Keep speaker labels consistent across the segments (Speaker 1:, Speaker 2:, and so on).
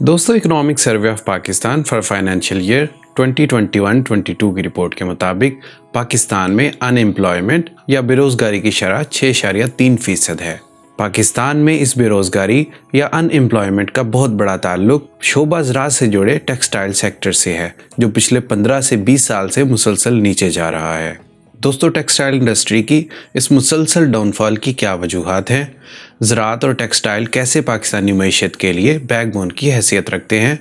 Speaker 1: दोस्तों, economic survey of Pakistan for financial year 2021-22 की report के मुताबिक पाकिस्तान में अनएम्प्लॉयमेंट या बेरोज़गारी की शरह 6.3% है। पाकिस्तान में इस बेरोज़गारी या अनएम्प्लॉयमेंट का बहुत बड़ा ताल्लुक शोबा ज़राअत से जुड़े टेक्सटाइल सेक्टर से है, जो पिछले 15 से 20 साल से मुसलसल नीचे जा रहा है। दोस्तों, टेक्सटाइल इंडस्ट्री की इस मुसलसल डाउनफॉल की क्या वजूहात हैं? ज़राअत और टेक्सटाइल कैसे पाकिस्तानी मईशत के लिए बैकबोन की हैसियत रखते हैं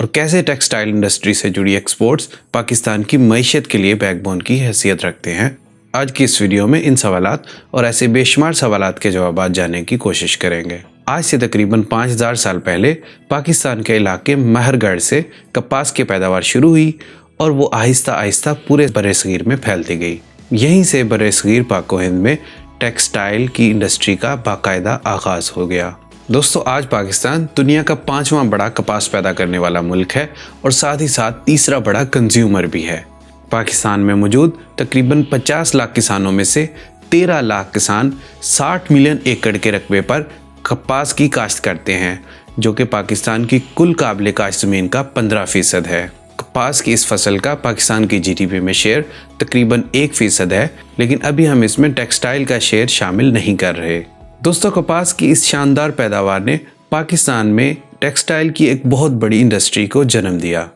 Speaker 1: और कैसे टेक्सटाइल इंडस्ट्री से जुड़ी एक्सपोर्ट्स पाकिस्तान की मईशत के लिए बैकबोन की हैसियत रखते हैं? आज की इस वीडियो में इन सवालात और ऐसे बेशुमार सवालात के जवाब जानने की कोशिश करेंगे। आज से तकरीबन 5000 साल पहले पाकिस्तान के इलाके महरगढ़ से कपास की पैदावार शुरू हुई और वो आहिस्ता आहिस्ता पूरे बरसगीर में फैलती गई। यहीं से बरसगीर पाको हिंद में टेक्सटाइल की इंडस्ट्री का बाकायदा आगाज़ हो गया। दोस्तों, आज पाकिस्तान दुनिया का 5वां बड़ा कपास पैदा करने वाला मुल्क है और साथ ही साथ तीसरा बड़ा कंज्यूमर भी है। पाकिस्तान में मौजूद तकरीबन 50 लाख किसानों में से 13 लाख किसान 60 मिलियन एकड़ के रकबे पर कपास की काश्त करते हैं, जो कि पाकिस्तान की कुल काबिल काश्त ज़मीन का 15% है। कपास की इस फसल का पाकिस्तान की जीडीपी में शेयर तकरीबन 1% है, लेकिन अभी हम इसमें टेक्सटाइल का शेयर शामिल नहीं कर रहे। दोस्तों, कपास की इस शानदार पैदावार ने पाकिस्तान में टेक्सटाइल की एक बहुत बड़ी इंडस्ट्री को जन्म दिया।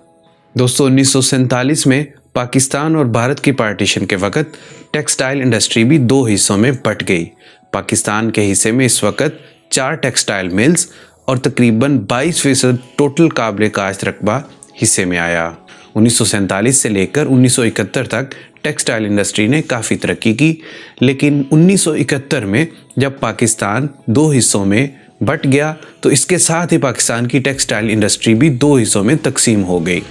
Speaker 1: दोस्तों, 1947 में पाकिस्तान और भारत की पार्टीशन के वक़्त टेक्सटाइल इंडस्ट्री भी 2 हिस्सों में बंट गई। पाकिस्तान के हिस्से में इस वक्त 4 टेक्सटाइल मिल्स और तकरीबन 22% टोटल काबिल काश्त रकबा हिस्से में आया। 1947 से लेकर 1971 तक टेक्सटाइल इंडस्ट्री ने काफ़ी तरक्की की, लेकिन 1971 में जब पाकिस्तान 2 हिस्सों में बंट गया तो इसके साथ ही पाकिस्तान की टेक्सटाइल इंडस्ट्री भी 2 हिस्सों में तकसीम हो गई।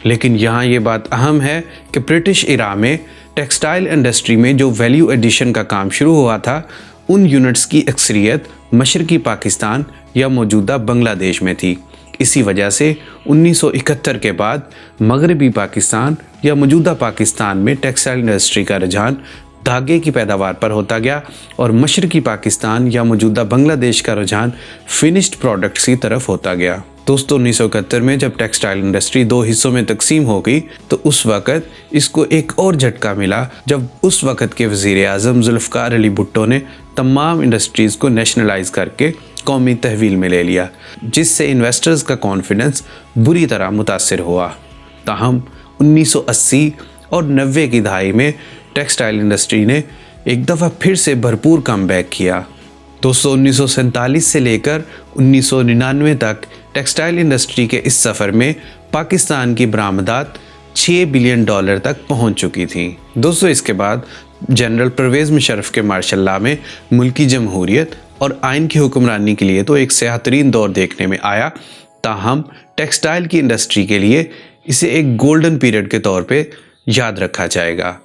Speaker 1: लेकिन यहाँ ये बात अहम है कि ब्रिटिश इरा में टेक्सटाइल इंडस्ट्री में जो वैल्यू एडिशन का काम शुरू हुआ था, उन यूनिट्स की अक्सरियत मशरकी पाकिस्तान या मौजूदा बांग्लादेश में थी। इसी वजह से 1971 के बाद मगरबी पाकिस्तान या मौजूदा पाकिस्तान में टेक्सटाइल इंडस्ट्री का रुझान धागे की पैदावार पर होता गया और मशरकी पाकिस्तान या मौजूदा बांग्लादेश का रुझान फिनिश्ड प्रोडक्ट्स की तरफ होता गया। दोस्तों, 1971 में जब टेक्सटाइल इंडस्ट्री 2 हिस्सों में तकसीम हो गई तो उस वक़्त इसको एक और झटका मिला जब उस वक़्त के वज़ीर आज़म जुल्फ़िकार अली भुट्टो ने तमाम इंडस्ट्रीज़ को नेशनलाइज करके कौमी तहवील में ले लिया, जिससे इन्वेस्टर्स का कॉन्फिडेंस बुरी तरह मुतासिर हुआ। ताहम 1980 और 90 की दहाई में टेक्सटाइल इंडस्ट्री ने एक दफ़ा फिर से भरपूर कमबैक किया। दोस्तों, 1947 से लेकर 1999 तक टेक्सटाइल इंडस्ट्री के इस सफ़र में पाकिस्तान की बरामदात $6 बिलियन तक पहुंच चुकी थी। दोस्तों, इसके बाद जनरल परवेज़ मुशर्रफ के मार्शल लॉ में मुल्की जमहूरियत और आइन की हुक्मरानी के लिए तो एक सयाहतरीन दौर देखने में आया। ताहम टेक्सटाइल की इंडस्ट्री के लिए इसे एक गोल्डन पीरियड के तौर पे याद रखा जाएगा।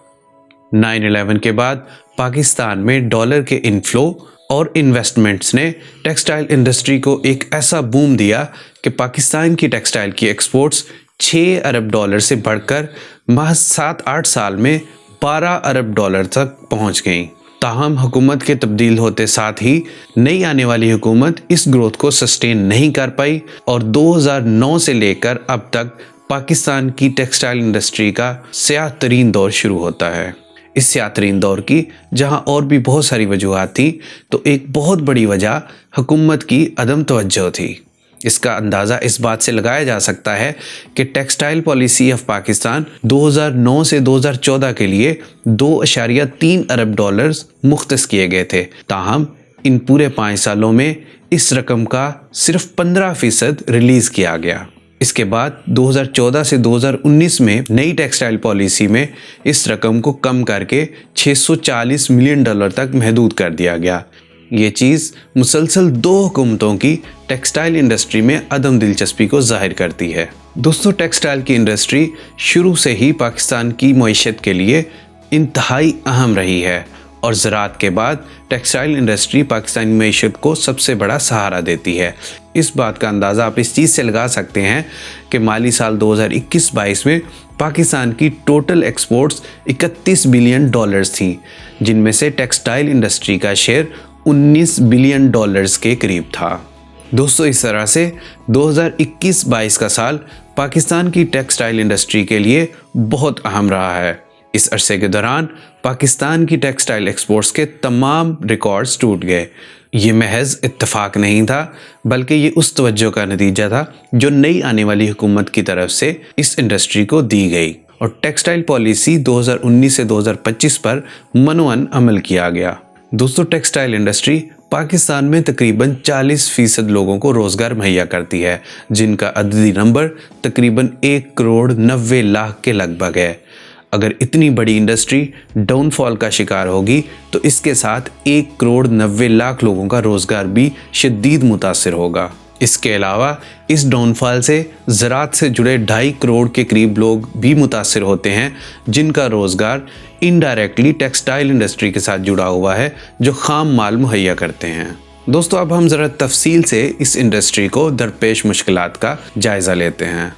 Speaker 1: 9/11 के बाद पाकिस्तान में डॉलर के इनफ्लो और इन्वेस्टमेंट्स ने टेक्सटाइल इंडस्ट्री को एक ऐसा बूम दिया कि पाकिस्तान की टेक्सटाइल की एक्सपोर्ट्स $6 अरब से बढ़कर महज 7-8 साल में $12 अरब तक पहुंच गईं। ताहम हुकूमत के तब्दील होते साथ ही नई आने वाली हुकूमत इस ग्रोथ को सस्टेन नहीं कर पाई और 2009 से लेकर अब तक पाकिस्तान की टेक्सटाइल इंडस्ट्री का स्याह-तरीन दौर शुरू होता है। इस स्याह-तरीन दौर की जहां और भी बहुत सारी वजूहात थी, तो एक बहुत बड़ी वजह हुकूमत की अदम तवज्जो थी। इसका अंदाज़ा इस बात से लगाया जा सकता है कि टेक्सटाइल पॉलिसी ऑफ पाकिस्तान 2009 से 2014 के लिए $2.3 अरब मुख्तस किए गए थे। ताहम इन पूरे 5 सालों में इस रकम का सिर्फ 15% रिलीज़ किया गया। इसके बाद 2014 से 2019 में नई टेक्सटाइल पॉलिसी में इस रकम को कम करके $640 मिलियन तक महदूद कर दिया गया। ये चीज़ मुसलसल 2 हुकूमतों की टेक्सटाइल इंडस्ट्री में अदम दिलचस्पी को जाहिर करती है। दोस्तों, टेक्सटाइल की इंडस्ट्री शुरू से ही पाकिस्तान की मईशत के लिए इंतहाई अहम रही है और ज़राअत के बाद टेक्सटाइल इंडस्ट्री पाकिस्तानी मईशत को सबसे बड़ा सहारा देती है। इस बात का अंदाज़ा आप इस चीज़ से लगा सकते हैं कि माली साल 2021-22 में पाकिस्तान की टोटल एक्सपोर्ट्स $31 बिलियन थी, जिनमें से टेक्सटाइल इंडस्ट्री का शेयर $19 बिलियन के करीब था। दोस्तों इस तरह से 2021-22 का साल पाकिस्तान की टेक्सटाइल इंडस्ट्री के लिए बहुत अहम रहा है। इस अरसे के दौरान पाकिस्तान की टेक्सटाइल एक्सपोर्ट्स के तमाम रिकॉर्ड्स टूट गए। ये महज इत्तेफाक नहीं था, बल्कि ये उस तवज्जो का नतीजा था जो नई आने वाली हुकूमत की तरफ से इस इंडस्ट्री को दी गई और टेक्सटाइल पॉलिसी 2019 से 2025 पर मनोअन अमल किया गया। दोस्तों टेक्सटाइल इंडस्ट्री पाकिस्तान में तकरीबन 40% लोगों को रोज़गार मुहैया करती है, जिनका अददी नंबर तकरीबन 1,90,00,000 के लगभग है। अगर इतनी बड़ी इंडस्ट्री डाउनफॉल का शिकार होगी तो इसके साथ 1,90,00,000 लोगों का रोज़गार भी शदीद मुतासिर होगा। इसके अलावा इस डाउनफॉल से ज़राअत से जुड़े 2.5 करोड़ के करीब लोग भी मुतासिर होते हैं, जिनका रोज़गार इनडायरेक्टली टेक्सटाइल इंडस्ट्री के साथ जुड़ा हुआ है, जो खाम माल मुहैया करते हैं। दोस्तों अब हम ज़रा तफसील से इस इंडस्ट्री को दरपेश मुश्किलात का जायज़ा लेते हैं।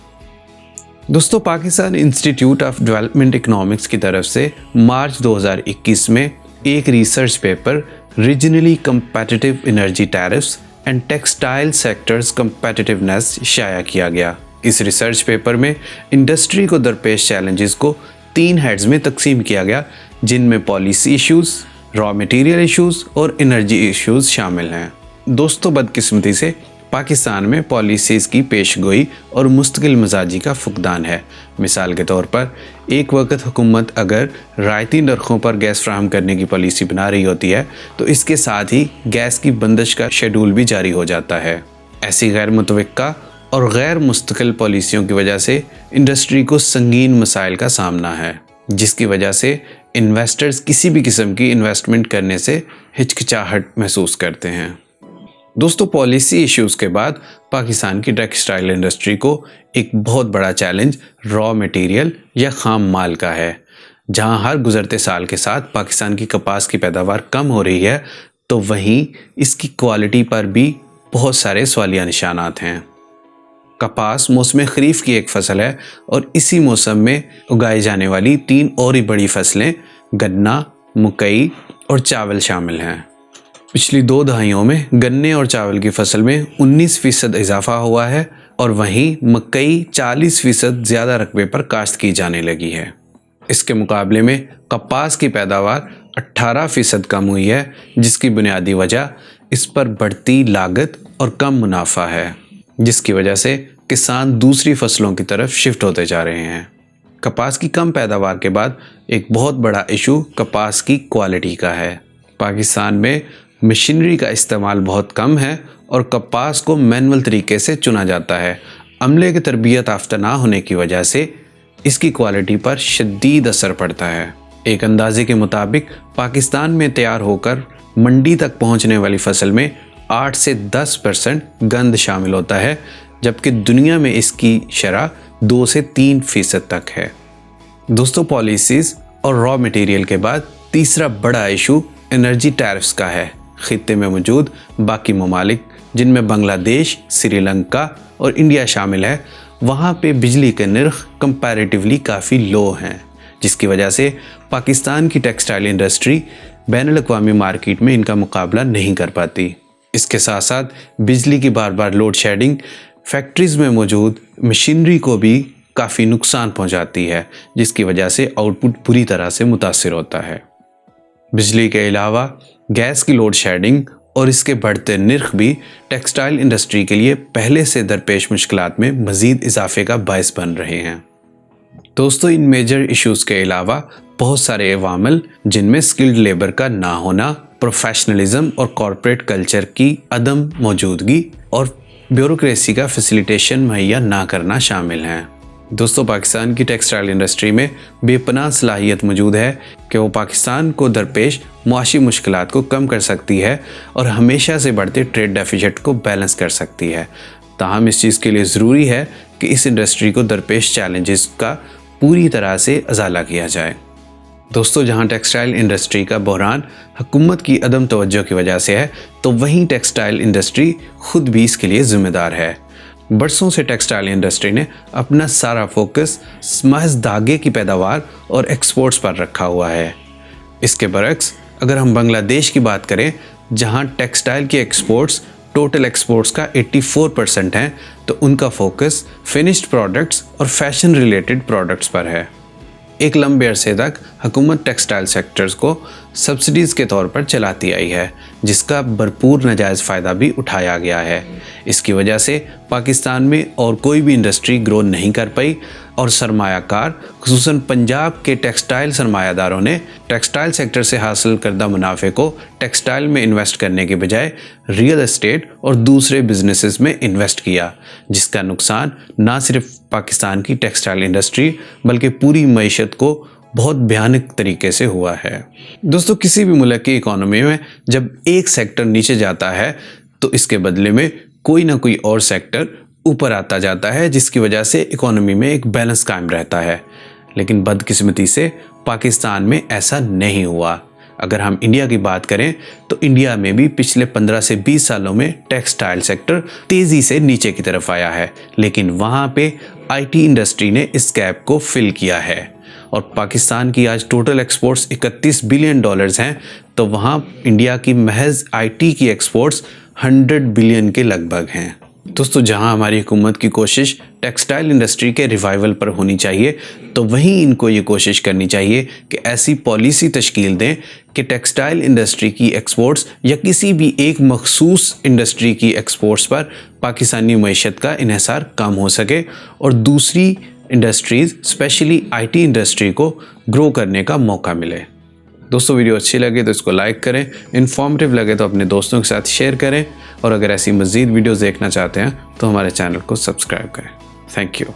Speaker 1: दोस्तों Pakistan institute of development economics की तरफ से मार्च 2021 में एक research paper regionally competitive energy tariffs and textile sectors competitiveness शाया किया गया। इस रिसर्च पेपर में इंडस्ट्री को दरपेश चैलेंजेस को 3 हेड्स में तकसीम किया गया, जिनमें policy issues, raw material issues और एनर्जी इश्यूज़ शामिल हैं। दोस्तों बदकिस्मती से पाकिस्तान में पॉलिसीज़ की पेशगोई और मुस्तकिल मिजाजी का फुकदान है। मिसाल के तौर पर एक वक्त हुकूमत अगर रायती नरखों पर गैस फराहम करने की पॉलिसी बना रही होती है तो इसके साथ ही गैस की बंदिश का शेड्यूल भी जारी हो जाता है। ऐसी गैर मुतवक्का और गैर मुस्तकिल पॉलिसियों की वजह से इंडस्ट्री को संगीन मसाइल का सामना है, जिसकी वजह से इन्वेस्टर्स किसी भी किस्म की इन्वेस्टमेंट करने से हिचकिचाहट महसूस करते हैं। दोस्तों पॉलिसी इश्यूज़ के बाद पाकिस्तान की टेक्सटाइल इंडस्ट्री को एक बहुत बड़ा चैलेंज रॉ मटेरियल या खाम माल का है। जहां हर गुजरते साल के साथ पाकिस्तान की कपास की पैदावार कम हो रही है, तो वहीं इसकी क्वालिटी पर भी बहुत सारे सवालिया निशानात हैं। कपास मौसम खरीफ की एक फसल है और इसी मौसम में उगाई जाने वाली 3 और ही बड़ी फसलें गन्ना, मकई और चावल शामिल हैं। पिछली 2 दहाइयों में गन्ने और चावल की फसल में 19% इजाफा हुआ है और वहीं मकई 40% ज़्यादा रकबे पर काश्त की जाने लगी है। इसके मुकाबले में कपास की पैदावार 18% कम हुई है, जिसकी बुनियादी वजह इस पर बढ़ती लागत और कम मुनाफा है, जिसकी वजह से किसान दूसरी फसलों की तरफ शिफ्ट होते जा रहे हैं। कपास की कम पैदावार के बाद एक बहुत बड़ा इशू कपास की क्वालिटी का है। पाकिस्तान में मशीनरी का इस्तेमाल बहुत कम है और कपास को मैनुअल तरीके से चुना जाता है। अमले की तरबियत याफ्ता ना होने की वजह से इसकी क्वालिटी पर शदीद असर पड़ता है। एक अंदाजे के मुताबिक पाकिस्तान में तैयार होकर मंडी तक पहुंचने वाली फसल में 8 से 10% गंद शामिल होता है, जबकि दुनिया में इसकी शरह 2 से 3% तक है। दोस्तों पॉलिसीज़ और रॉ मटेरियल के बाद तीसरा बड़ा इशू एनर्जी टैरिफ्स का है। खित्ते में मौजूद बाकी ममालिक, जिनमें बांग्लादेश, श्रीलंका और इंडिया शामिल है, वहाँ पे बिजली के नर्ख कंपैरेटिवली काफ़ी लो हैं, जिसकी वजह से पाकिस्तान की टेक्सटाइल इंडस्ट्री बैनुल-अक़वामी मार्केट में इनका मुकाबला नहीं कर पाती। इसके साथ साथ बिजली की बार बार लोड शेडिंग फैक्ट्रीज़ में मौजूद मशीनरी को भी काफ़ी नुकसान पहुँचाती है, जिसकी वजह से आउटपुट बुरी तरह से मुतासिर होता है। बिजली के अलावा गैस की लोड शेडिंग और इसके बढ़ते नर्ख भी टेक्सटाइल इंडस्ट्री के लिए पहले से दरपेश मुश्किलात में मज़ीद इजाफे का बायस बन रहे हैं। दोस्तों इन मेजर इश्यूज़ के अलावा बहुत सारे अवामिल, जिनमें स्किल्ड लेबर का ना होना, प्रोफेशनलिज्म और कॉरपोरेट कल्चर की अदम मौजूदगी और ब्यूरोक्रेसी का फैसिलिटेशन मुहैया ना करना शामिल हैं। दोस्तों पाकिस्तान की टेक्सटाइल इंडस्ट्री में बेपनाह सलाहियत मौजूद है कि वो पाकिस्तान को दरपेश मुआशी मुश्किलात को कम कर सकती है और हमेशा से बढ़ते ट्रेड डेफिसिट को बैलेंस कर सकती है। ताहम इस चीज़ के लिए ज़रूरी है कि इस इंडस्ट्री को दरपेश चैलेंजेस का पूरी तरह से अजाला किया जाए। दोस्तों जहां टेक्सटाइल इंडस्ट्री का बहरान हुकूमत की अदम तवज्जो की वजह से है, तो वहीं टेक्सटाइल इंडस्ट्री खुद भी इसके लिए ज़िम्मेदार है। बरसों से टेक्सटाइल इंडस्ट्री ने अपना सारा फोकस महज धागे की पैदावार और एक्सपोर्ट्स पर रखा हुआ है। इसके बरक्स अगर हम बांग्लादेश की बात करें, जहां टेक्सटाइल की एक्सपोर्ट्स टोटल एक्सपोर्ट्स का 84% है, तो उनका फोकस फिनिश्ड प्रोडक्ट्स और फैशन रिलेटेड प्रोडक्ट्स पर है। एक लंबे अरसे तक हुकूमत टेक्सटाइल सेक्टर्स को सब्सिडीज़ के तौर पर चलाती आई है, जिसका भरपूर नाजायज़ फ़ायदा भी उठाया गया है। इसकी वजह से पाकिस्तान में और कोई भी इंडस्ट्री ग्रो नहीं कर पाई और सरमायाकार खुसूसन पंजाब के टेक्सटाइल सरमायादारों ने टेक्सटाइल सेक्टर से हासिल करदा मुनाफे को टेक्सटाइल में इन्वेस्ट करने के बजाय रियल एस्टेट और दूसरे बिजनेसेस में इन्वेस्ट किया, जिसका नुकसान ना सिर्फ पाकिस्तान की टेक्सटाइल इंडस्ट्री बल्कि पूरी मईशत को बहुत भयानक तरीके से हुआ है। दोस्तों, किसी भी मुल्क की इकोनॉमी में जब एक सेक्टर नीचे जाता है तो इसके बदले में कोई ना कोई और सेक्टर ऊपर आता जाता है, जिसकी वजह से इकोनॉमी में एक बैलेंस कायम रहता है। लेकिन बदकिस्मती से पाकिस्तान में ऐसा नहीं हुआ। अगर हम इंडिया की बात करें तो इंडिया में भी पिछले 15 से 20 सालों में टेक्सटाइल सेक्टर तेज़ी से नीचे की तरफ आया है, लेकिन वहाँ पे आईटी इंडस्ट्री ने इस गैप को फिल किया है। और पाकिस्तान की आज टोटल एक्सपोर्ट्स $31 बिलियन हैं, तो वहाँ इंडिया की महज आईटी की एक्सपोर्ट्स 100 बिलियन के लगभग हैं। दोस्तों, जहां हमारी हुकूमत की कोशिश टेक्सटाइल इंडस्ट्री के रिवाइवल पर होनी चाहिए, तो वहीं इनको ये कोशिश करनी चाहिए कि ऐसी पॉलिसी तश्कील दें कि टेक्सटाइल इंडस्ट्री की एक्सपोर्ट्स या किसी भी एक मखसूस इंडस्ट्री की एक्सपोर्ट्स पर पाकिस्तानी मईशत का इन्हिसार कम हो सके और दूसरी इंडस्ट्रीज़ स्पेशली आईटी इंडस्ट्री को ग्रो करने का मौका मिले। दोस्तों, वीडियो अच्छी लगे तो इसको लाइक करें, इन्फॉर्मेटिव लगे तो अपने दोस्तों के साथ शेयर करें और अगर ऐसी मज़ीद वीडियोज़ देखना चाहते हैं तो हमारे चैनल को सब्सक्राइब करें। Thank you.